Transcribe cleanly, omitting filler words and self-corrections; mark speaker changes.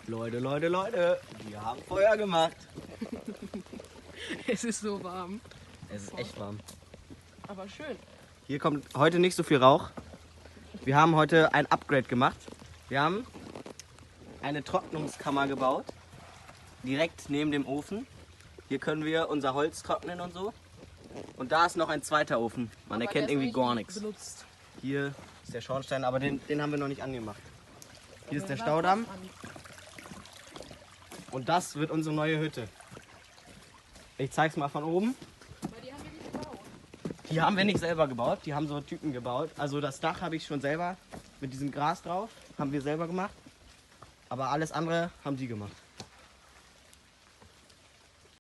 Speaker 1: Leute, wir haben Feuer gemacht.
Speaker 2: Es ist so warm.
Speaker 1: Es ist echt warm.
Speaker 2: Aber schön.
Speaker 1: Hier kommt heute nicht so viel Rauch. Wir haben heute ein Upgrade gemacht. Wir haben eine Trocknungskammer gebaut, direkt neben dem Ofen. Hier können wir unser Holz trocknen und so. Und da ist noch ein zweiter Ofen. Man
Speaker 2: Aber
Speaker 1: erkennt
Speaker 2: der ist
Speaker 1: irgendwie
Speaker 2: nicht
Speaker 1: gar nichts.
Speaker 2: benutzt.
Speaker 1: Hier ist der Schornstein, aber den haben wir noch nicht angemacht. Hier ist der Staudamm und das wird unsere neue Hütte. Ich zeig's mal von oben.
Speaker 2: Aber die haben wir nicht gebaut.
Speaker 1: Die haben wir nicht selber gebaut, die haben so Typen gebaut. Also das Dach habe ich schon selber mit diesem Gras drauf, haben wir selber gemacht. Aber alles andere haben die gemacht.